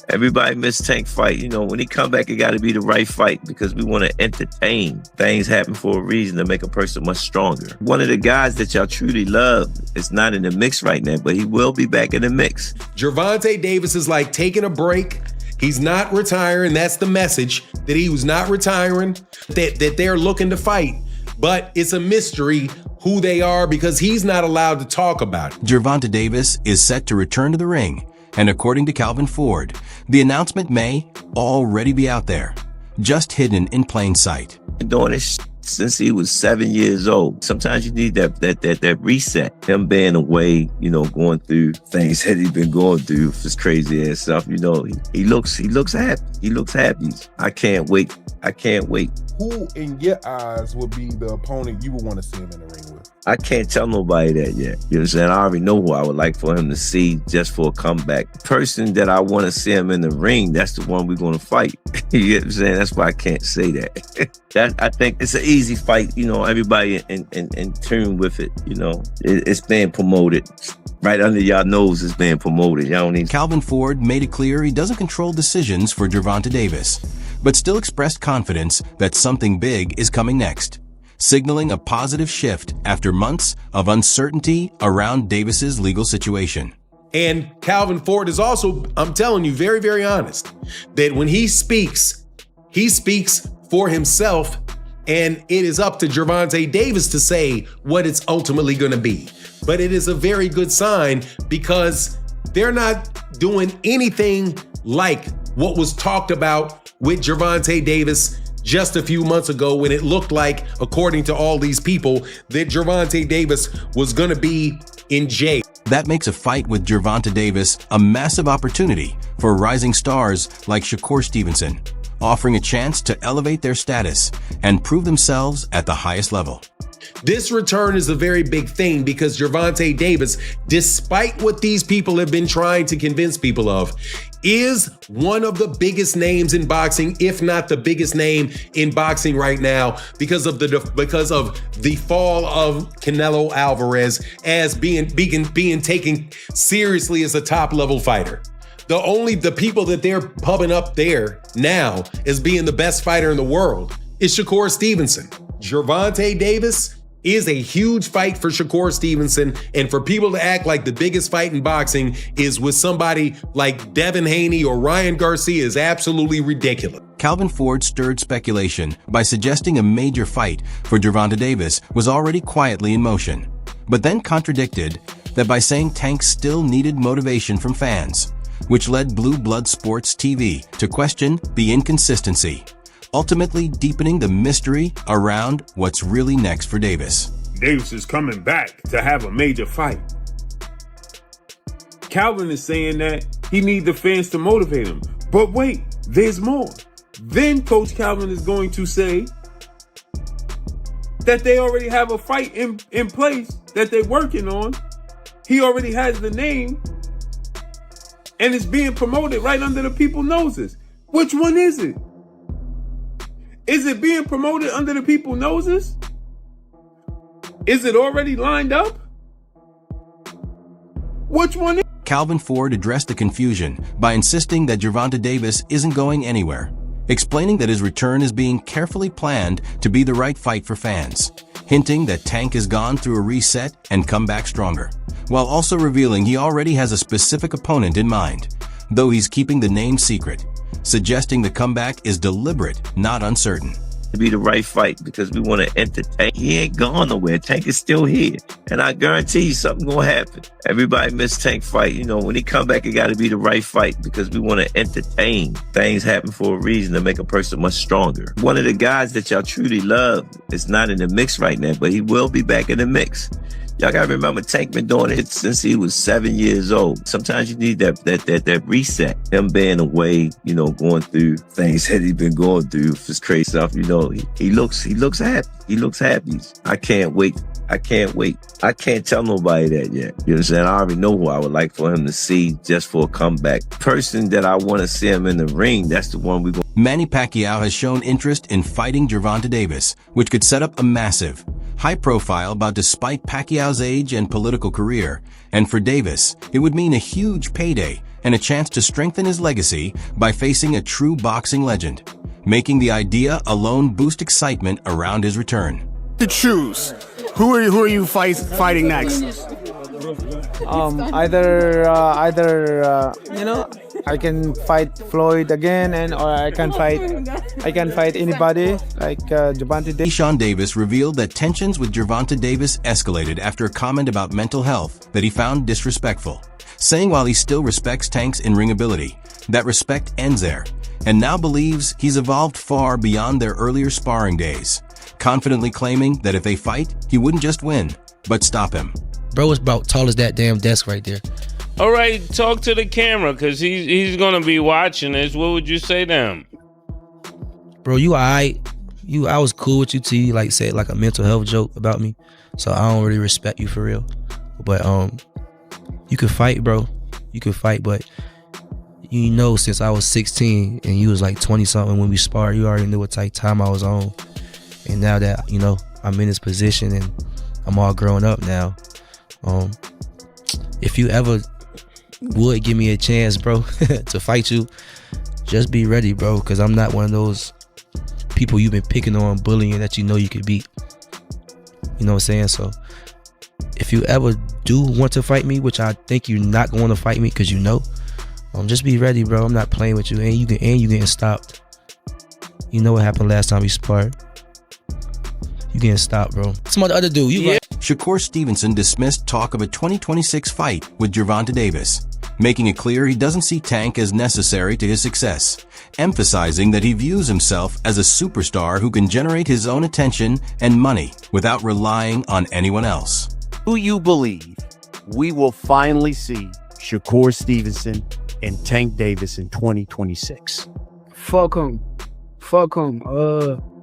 Everybody miss Tank fight. When he come back, it got to be the right fight because we want to entertain. Things happen for a reason to make a person much stronger. One of the guys that y'all truly love is not in the mix right now, but he will be back in the mix. Gervonta Davis is like taking a break. He's not retiring. That's the message, that he was not retiring, that they're looking to fight. But it's a mystery who they are because he's not allowed to talk about it. Gervonta Davis is set to return to the ring. And according to Calvin Ford, the announcement may already be out there, just hidden in plain sight. Doing this since he was 7 years old. Sometimes you need that reset. Him being away, going through things that he's been going through, this crazy ass stuff. He looks happy. He looks happy. I can't wait. Who in your eyes would be the opponent you would want to see him in the ring with? I can't tell nobody that yet. You know what I'm saying? I already know who I would like for him to see just for a comeback. The person that I want to see him in the ring, that's the one we're going to fight. You know what I'm saying? That's why I can't say that. I think it's an easy fight. Everybody in tune with it. It's being promoted. Right under y'all nose is being promoted. Y'all don't need. Calvin Ford made it clear he doesn't control decisions for Gervonta Davis, but still expressed confidence that something big is coming next, signaling a positive shift after months of uncertainty around Davis's legal situation. And Calvin Ford is also, I'm telling you, very, very honest, that when he speaks for himself, and it is up to Gervonta Davis to say what it's ultimately going to be. But it is a very good sign because they're not doing anything like what was talked about with Gervonta Davis just a few months ago when it looked like, according to all these people, that Gervonta Davis was going to be in jail. That makes a fight with Gervonta Davis a massive opportunity for rising stars like Shakur Stevenson, offering a chance to elevate their status and prove themselves at the highest level. This return is a very big thing because Gervonta Davis, despite what these people have been trying to convince people of, is one of the biggest names in boxing, if not the biggest name in boxing right now, because of the fall of Canelo Alvarez as being taken seriously as a top level fighter. The people that they're pubbing up there now as being the best fighter in the world is Shakur Stevenson. Gervonta Davis is a huge fight for Shakur Stevenson, and for people to act like the biggest fight in boxing is with somebody like Devin Haney or Ryan Garcia is absolutely ridiculous. Calvin Ford stirred speculation by suggesting a major fight for Gervonta Davis was already quietly in motion, but then contradicted that by saying Tank still needed motivation from fans, which led Blue Blood Sports TV to question the inconsistency, ultimately deepening the mystery around what's really next for Davis. Davis is coming back to have a major fight. Calvin is saying that he needs the fans to motivate him. But wait, there's more. Then Coach Calvin is going to say that they already have a fight in place that they're working on. He already has the name, and it's being promoted right under the people's noses. Which one is it? Is it being promoted under the people's noses? Is it already lined up? Which one is it? Calvin Ford addressed the confusion by insisting that Gervonta Davis isn't going anywhere, explaining that his return is being carefully planned to be the right fight for fans, hinting that Tank has gone through a reset and come back stronger, while also revealing he already has a specific opponent in mind, though he's keeping the name secret, suggesting the comeback is deliberate, not uncertain. To be the right fight because we want to entertain. He ain't gone nowhere. Tank is still here. And I guarantee you something gonna happen. Everybody miss Tank fight. When he come back, it got to be the right fight because we want to entertain. Things happen for a reason to make a person much stronger. One of the guys that y'all truly love is not in the mix right now, but he will be back in the mix. Y'all gotta remember, Tank been doing it since he was 7 years old. Sometimes you need that reset. Him being away, going through things that he's been going through, this crazy stuff. He looks happy. He looks happy. I can't wait. I can't tell nobody that yet. You know what I'm saying? I already know who I would like for him to see just for a comeback. The person that I want to see him in the ring, that's the one we're going. Manny Pacquiao has shown interest in fighting Gervonta Davis, which could set up a massive, high-profile bout despite Pacquiao's age and political career. And for Davis, it would mean a huge payday and a chance to strengthen his legacy by facing a true boxing legend, making the idea alone boost excitement around his return. To choose, who are you fighting next? I can fight Floyd again, or I can fight anybody like Gervonta Davis. Sean Davis revealed that tensions with Gervonta Davis escalated after a comment about mental health that he found disrespectful, saying while he still respects Tank's in-ring ability, that respect ends there, and now believes he's evolved far beyond their earlier sparring days, confidently claiming that if they fight, he wouldn't just win, but stop him. Bro is about tall as that damn desk right there. All right, talk to the camera, because he's going to be watching this. What would you say to him? Bro, you all right. I was cool with you till you like said like a mental health joke about me. So I don't really respect you for real. But you could fight, bro. You could fight, but you know since I was 16 and you was like 20-something when we sparred, you already knew what type of time I was on. And now that, you know, I'm in this position and I'm all grown up now. If you ever would give me a chance, bro, to fight you, just be ready, bro, because I'm not one of those people you've been picking on, bullying that you know you could beat. You know what I'm saying? So if you ever do want to fight me, which I think you're not going to fight me because you know, just be ready, bro. I'm not playing with you, and you getting stopped. You know what happened last time we sparred. You getting stopped, bro. Some other dude, you right. Shakur Stevenson dismissed talk of a 2026 fight with Gervonta Davis, making it clear he doesn't see Tank as necessary to his success, emphasizing that he views himself as a superstar who can generate his own attention and money without relying on anyone else. Do you believe we will finally see Shakur Stevenson and Tank Davis in 2026? Fuck him.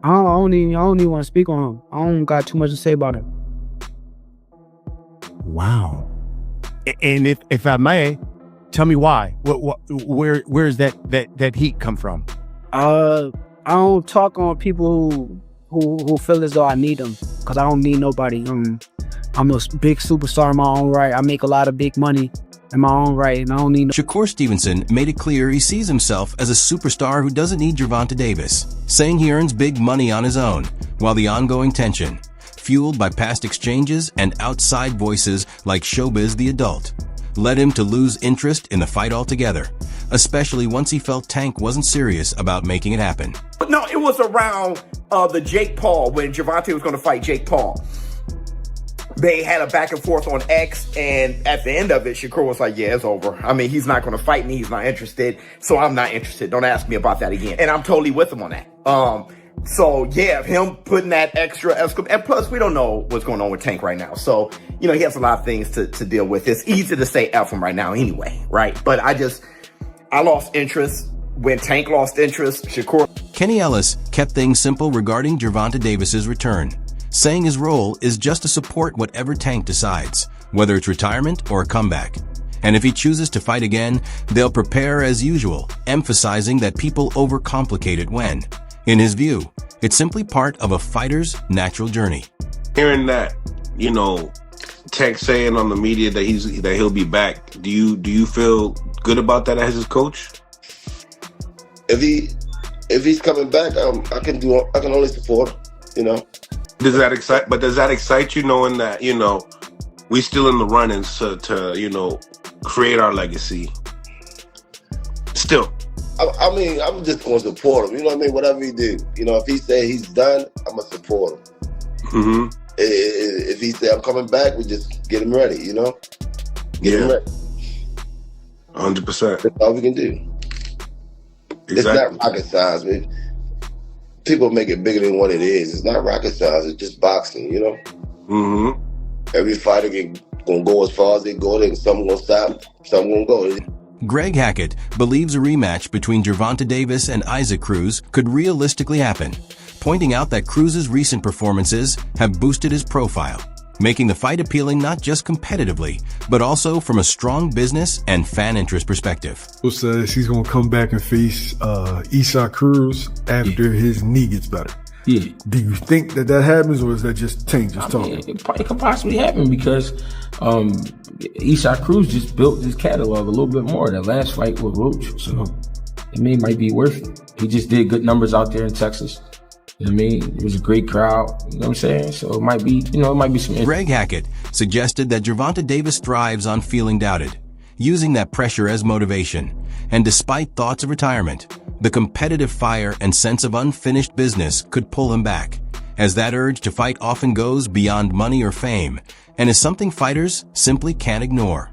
I don't even want to speak on him. I don't got too much to say about him. Wow. And if I may, tell me why. Where is that heat come from? I don't talk on people who feel as though I need them, because I don't need nobody. I'm a big superstar in my own right. I make a lot of big money in my own right, and I don't need no. Shakur Stevenson made it clear he sees himself as a superstar who doesn't need Gervonta Davis, saying he earns big money on his own, while the ongoing tension, fueled by past exchanges and outside voices like Showbiz the Adult, led him to lose interest in the fight altogether, especially once he felt Tank wasn't serious about making it happen. No, it was around the Jake Paul, when Gervonta was going to fight Jake Paul. They had a back and forth on X, and at the end of it, Shakur was like, yeah, it's over. I mean, he's not going to fight me. He's not interested. So I'm not interested. Don't ask me about that again. And I'm totally with him on that. So yeah, him putting that extra, and plus we don't know what's going on with Tank right now. So, you know, he has a lot of things to deal with. It's easy to say F him right now anyway, right? But I lost interest when Tank lost interest. Shakur. Kenny Ellis kept things simple regarding Gervonta Davis's return, saying his role is just to support whatever Tank decides, whether it's retirement or a comeback. And if he chooses to fight again, they'll prepare as usual, emphasizing that people overcomplicate it when, in his view, it's simply part of a fighter's natural journey. Hearing that, you know, Tank saying on the media that he'll be back, do you feel good about that as his coach? If he's coming back, I can only support him, you know. Does that excite you, knowing that, you know, we still in the runnings to you know, create our legacy? Still. I mean, I'm just going to support him. You know what I mean? Whatever he do. You know, if he say he's done, I'm going to support him. Mm-hmm. If he say I'm coming back, we just get him ready, you know? Get him ready. 100%. That's all we can do. Exactly. It's not rocket science, man. People make it bigger than what it is. It's not rocket science. It's just boxing, you know? Mm-hmm. Every fighter gonna go as far as they go. Some gonna stop, some gonna go. Greg Hackett believes a rematch between Gervonta Davis and Isaac Cruz could realistically happen, pointing out that Cruz's recent performances have boosted his profile, making the fight appealing not just competitively, but also from a strong business and fan interest perspective. Says he's going to come back and face Isaac Cruz after his knee gets better. Yeah. Do you think that happens, or is that just Tank just talking? It could possibly happen because Eastside Cruz just built his catalog a little bit more. That last fight with Roach, so it might be worth it. He just did good numbers out there in Texas. You know what I mean? It was a great crowd. You know what I'm saying? So it might be, it might be some. Greg Hackett suggested that Gervonta Davis thrives on feeling doubted, using that pressure as motivation. And despite thoughts of retirement, the competitive fire and sense of unfinished business could pull him back, as that urge to fight often goes beyond money or fame, and is something fighters simply can't ignore.